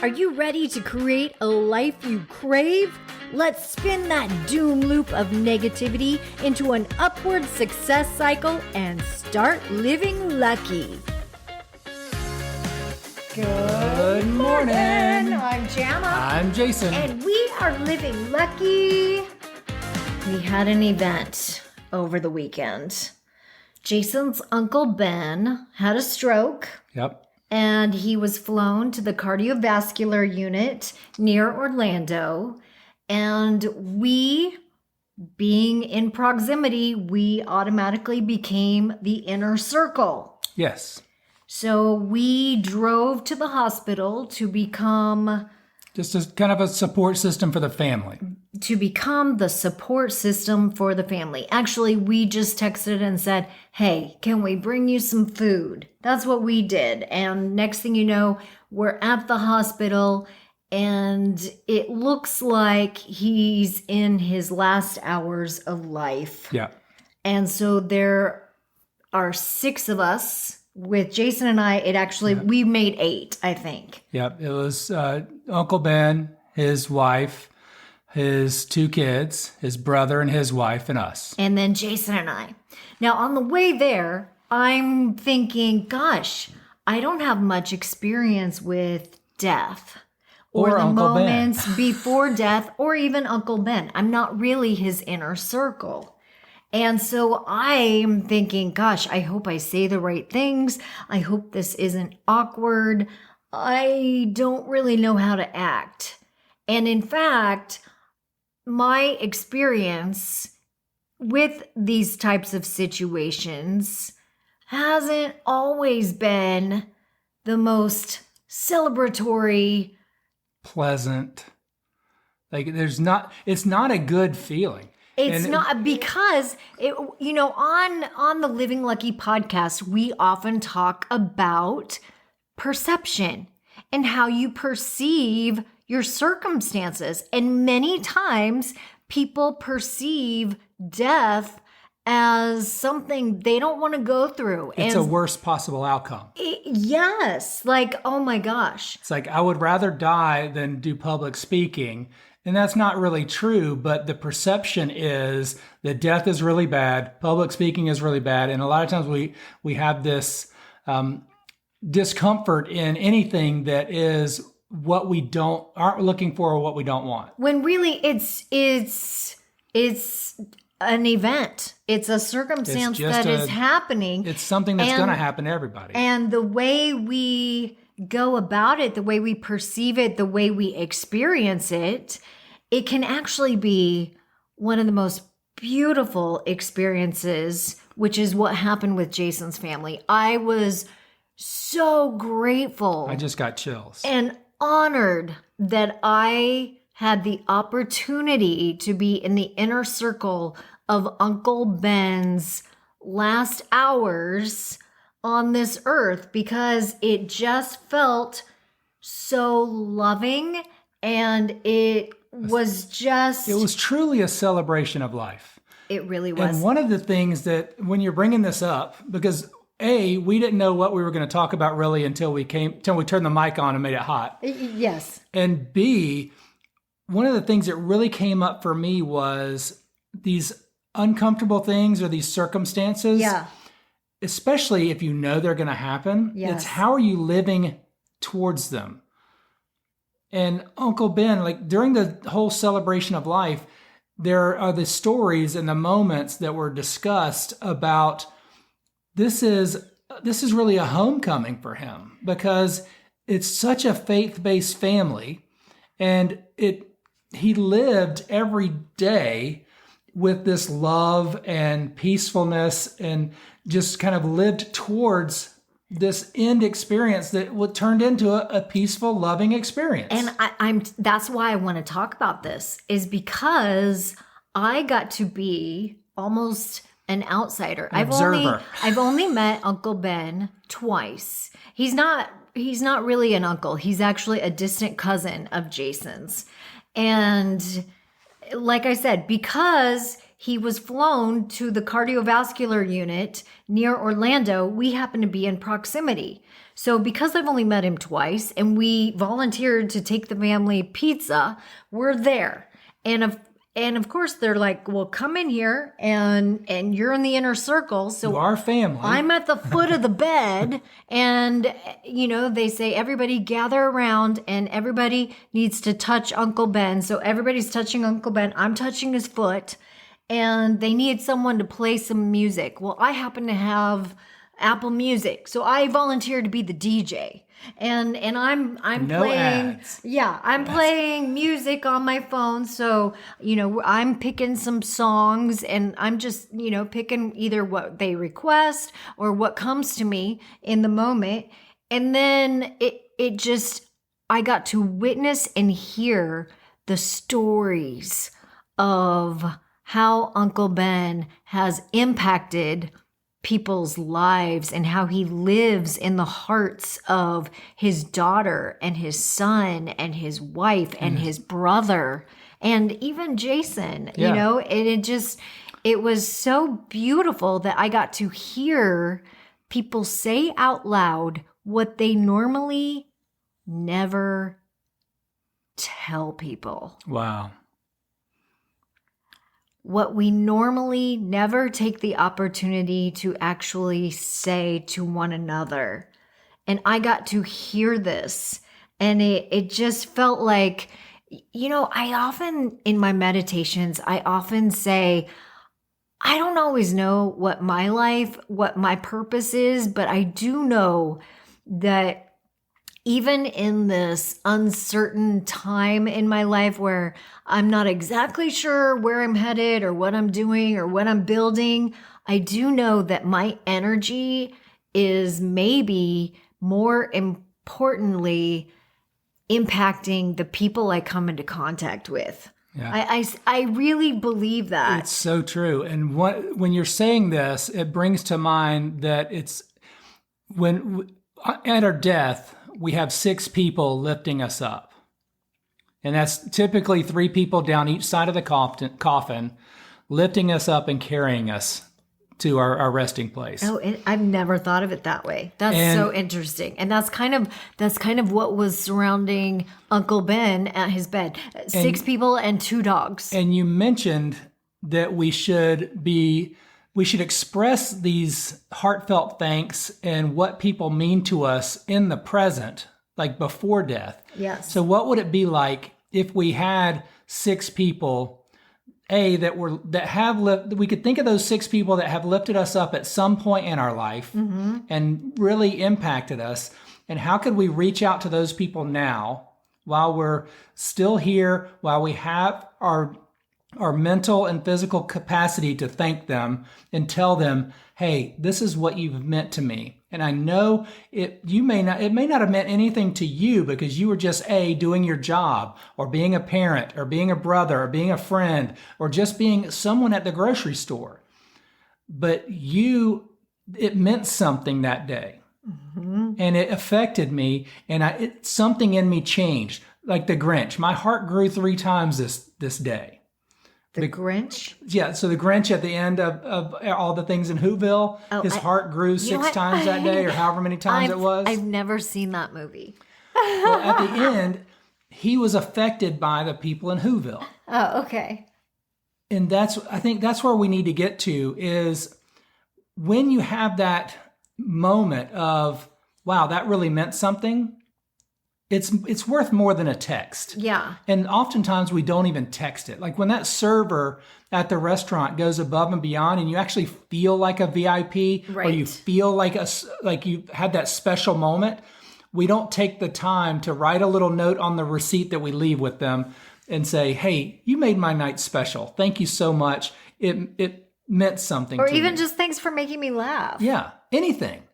Are you ready to create a life you crave? Let's spin that doom loop of negativity into an upward success cycle and start living lucky. Good morning. I'm Jama. I'm Jason. And we are living lucky. We had an event over the weekend. Jason's Uncle Ben had a stroke. Yep. And he was flown to the cardiovascular unit near Orlando. And we, being in proximity, we automatically became the inner circle. Yes. So we drove to the hospital to become Just as kind of a support system for the family. the support system for the family. Actually, we just texted and said, hey, can we bring you some food? That's what we did. And next thing you know, we're at the hospital and it looks like he's in his last hours of life. Yeah. And so there are 6 of us. With Jason and I, we made 8, I think. Yep. It was Uncle Ben, his wife, his 2 kids, his brother and his wife, and us. And then Jason and I. Now, on the way there, I'm thinking, gosh, I don't have much experience with death or the Uncle moments Ben. before death or even Uncle Ben. I'm not really his inner circle. And so I'm thinking, gosh, I hope I say the right things. I hope this isn't awkward. I don't really know how to act. And in fact, my experience with these types of situations hasn't always been the most celebratory, pleasant. Like it's not a good feeling. It's not because on the Living Lucky podcast, we often talk about perception and how you perceive your circumstances. And many times people perceive death as something they don't want to go through. It's a worst possible outcome. Yes. Like, oh my gosh. It's like, I would rather die than do public speaking. And that's not really true, but the perception is that death is really bad, public speaking is really bad, and a lot of times we have this discomfort in anything that is what we aren't looking for or what we don't want. When really it's an event. It's a circumstance that is happening. It's something that's going to happen to everybody. And the way we go about it, the way we perceive it, the way we experience it, it can actually be one of the most beautiful experiences, which is what happened with Jason's family. I was so grateful. I just got chills. And honored that I had the opportunity to be in the inner circle of Uncle Ben's last hours on this earth, because it just felt so loving, and it was truly a celebration of life. It really was. And one of the things that when you're bringing this up, because A, we didn't know what we were going to talk about really until we turned the mic on and made it hot. Yes. And B, one of the things that really came up for me was these uncomfortable things or these circumstances. Yeah. Especially if you know they're going to happen. Yes. It's how are you living towards them? And Uncle Ben, like during the whole celebration of life, there are the stories and the moments that were discussed about this is really a homecoming for him, because it's such a faith-based family, and he lived every day with this love and peacefulness, and just kind of lived towards this end experience that turned into a peaceful, loving experience. And that's why I want to talk about this, is because I got to be almost an outsider. I've only met Uncle Ben twice. He's not really an uncle. He's actually a distant cousin of Jason's. And like I said, because he was flown to the cardiovascular unit near Orlando, we happen to be in proximity. So because I've only met him twice and we volunteered to take the family pizza, we're there. And of course they're like, well, come in here and you're in the inner circle. So You are family. I'm at the foot of the bed, and they say everybody gather around and everybody needs to touch Uncle Ben. So everybody's touching Uncle Ben. I'm touching his foot, and they need someone to play some music. Well, I happen to have Apple Music, so I volunteered to be the DJ. And I'm No playing ads. I'm playing music on my phone. So, I'm picking some songs, and I'm just, picking either what they request or what comes to me in the moment. And then I got to witness and hear the stories of how Uncle Ben has impacted people's lives and how he lives in the hearts of his daughter and his son and his wife and his brother and even Jason, and it was so beautiful that I got to hear people say out loud what they normally never tell people. Wow. What we normally never take the opportunity to actually say to one another. And I got to hear this, and it just felt like, I often, in my meditations, I often say, I don't always know what my purpose is, but I do know that even in this uncertain time in my life where I'm not exactly sure where I'm headed or what I'm doing or what I'm building, I do know that my energy is maybe more importantly impacting the people I come into contact with. Yeah. I really believe that. It's so true. And when you're saying this, it brings to mind that it's when at our death, we have 6 people lifting us up. And that's typically 3 people down each side of the coffin, lifting us up and carrying us to our resting place. Oh, I've never thought of it that way. That's so interesting. And that's kind of what was surrounding Uncle Ben at his bed. 6 people and 2 dogs. And you mentioned that we should express these heartfelt thanks and what people mean to us in the present, like before death. Yes. So what would it be like if we had 6 people, we could think of those 6 people that have lifted us up at some point in our life and really impacted us. And how could we reach out to those people now while we're still here, while we have our mental and physical capacity to thank them and tell them, hey, this is what you've meant to me. And I know it may not have meant anything to you because you were just doing your job or being a parent or being a brother or being a friend or just being someone at the grocery store. But it meant something that day. Mm-hmm. And it affected me, and something in me changed. Like the Grinch. My heart grew 3 times this day. The Grinch? Yeah, so the Grinch at the end of all the things in Whoville, his heart grew 6 times that day or however many times it was. I've never seen that movie. Well, at the end, he was affected by the people in Whoville. Oh, okay. And I think that's where we need to get to is when you have that moment of, wow, that really meant something. It's worth more than a text. Yeah. And oftentimes we don't even text it. Like when that server at the restaurant goes above and beyond and you actually feel like a VIP right. or you feel like you had that special moment, we don't take the time to write a little note on the receipt that we leave with them and say, hey, you made my night special. Thank you so much. It meant something to me. Or even just thanks for making me laugh. Yeah, anything.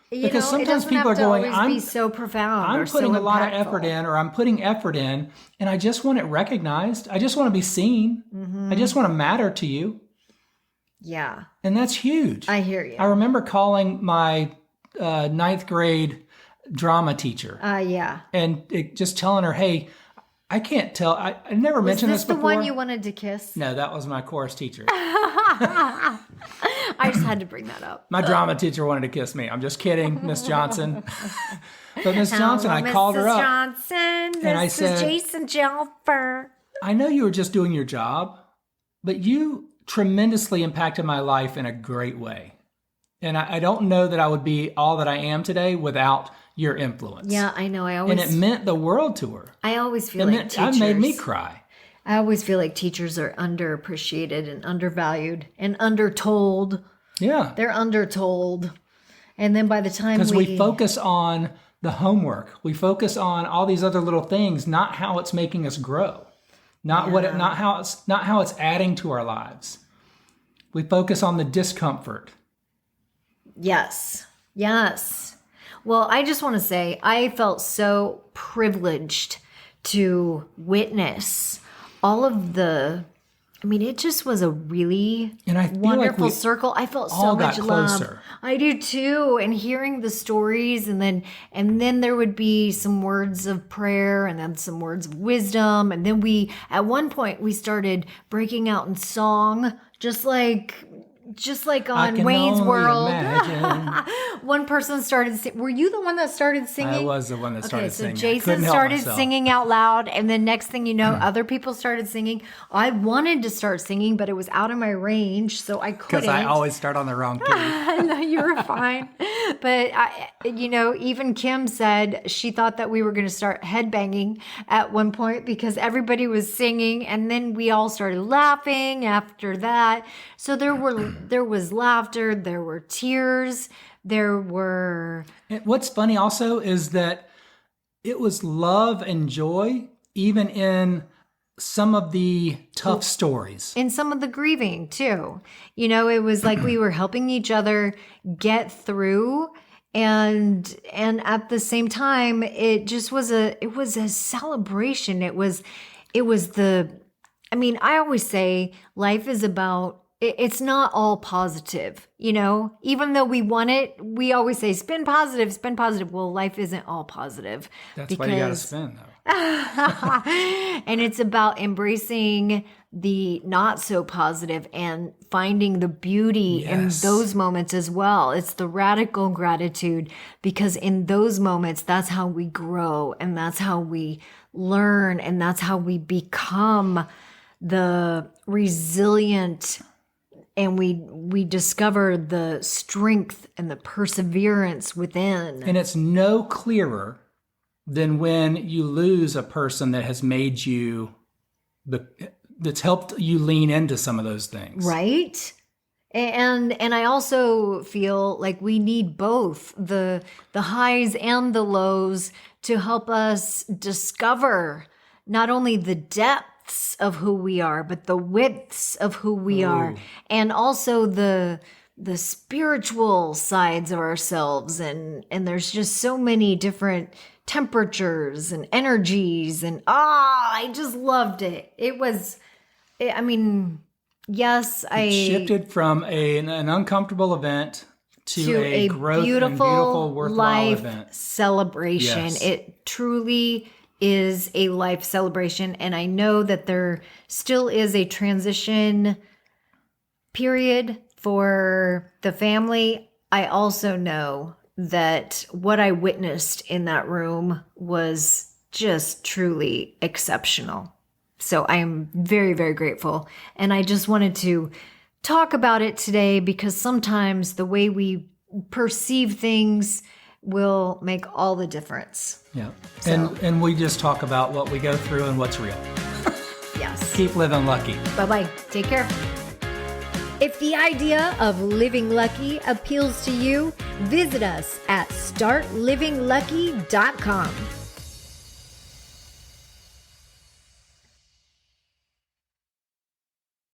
Because sometimes people are going, I'm so profound. I'm putting so a lot of effort in, or I'm putting effort in, and I just want it recognized. I just want to be seen. Mm-hmm. I just want to matter to you. Yeah. And that's huge. I hear you. I remember calling my 9th grade drama teacher. Yeah. And just telling her, hey, I can't tell. I never Was mentioned this this the before. one you wanted to kiss? No, that was my chorus teacher. I just had to bring that up. My drama teacher wanted to kiss me. I'm just kidding, Miss Johnson. But Miss Johnson, Hello, I called her Mrs. up. Johnson. And I This said, is Jason Jelfer. I know you were just doing your job, but you tremendously impacted my life in a great way. And I don't know that I would be all that I am today without your influence. Yeah, I know. And it meant the world to her. I always feel like teachers. It made me cry. I always feel like teachers are underappreciated and undervalued and undertold. Yeah. They're undertold. And then by the time because we focus on the homework, we focus on all these other little things, not how it's making us grow, not how it's adding to our lives. We focus on the discomfort. Yes. Well, I just want to say I felt so privileged to witness all of it just was a really And I feel wonderful like we circle. I felt so all much got love. closer. I do too. And hearing the stories and then there would be some words of prayer and then some words of wisdom. And then at one point we started breaking out in song, just like on Wayne's World. One person started singing. Were you the one that started singing? I was the one that started singing. Okay, so Jason started singing out loud, and then next thing you know, other people started singing. I wanted to start singing, but it was out of my range, so I couldn't. Because I always start on the wrong key. No, you were fine. But, even Kim said she thought that we were going to start headbanging at one point because everybody was singing, and then we all started laughing after that. So there was laughter, there were tears, there were... And what's funny also is that it was love and joy, even in some of the tough stories. In some of the grieving too. It was like we were helping each other get through, and at the same time, it just was a celebration. It was I always say life is about, it's not all positive, even though we want it, we always say spin positive. Well, life isn't all positive. That's why you got to spin, though. And it's about embracing the not so positive and finding the beauty in those moments as well. It's the radical gratitude, because in those moments, that's how we grow and that's how we learn and that's how we become the resilient, and we discover the strength and the perseverance within. And it's no clearer than when you lose a person that has made you, that's helped you lean into some of those things. Right? And I also feel like we need both the highs and the lows to help us discover not only the depth of who we are, but the widths of who we are, and also the spiritual sides of ourselves. And there's just so many different temperatures and energies, and I just loved it. Yes, It shifted from an uncomfortable event to a growth beautiful worthwhile life event. Celebration. Yes. It truly is a life celebration. And I know that there still is a transition period for the family. I also know that what I witnessed in that room was just truly exceptional. So I am very, very grateful. And I just wanted to talk about it today because sometimes the way we perceive things will make all the difference. Yeah. And we just talk about what we go through and what's real. Yes. Keep living lucky. Bye-bye. Take care. If the idea of living lucky appeals to you, visit us at startlivinglucky.com.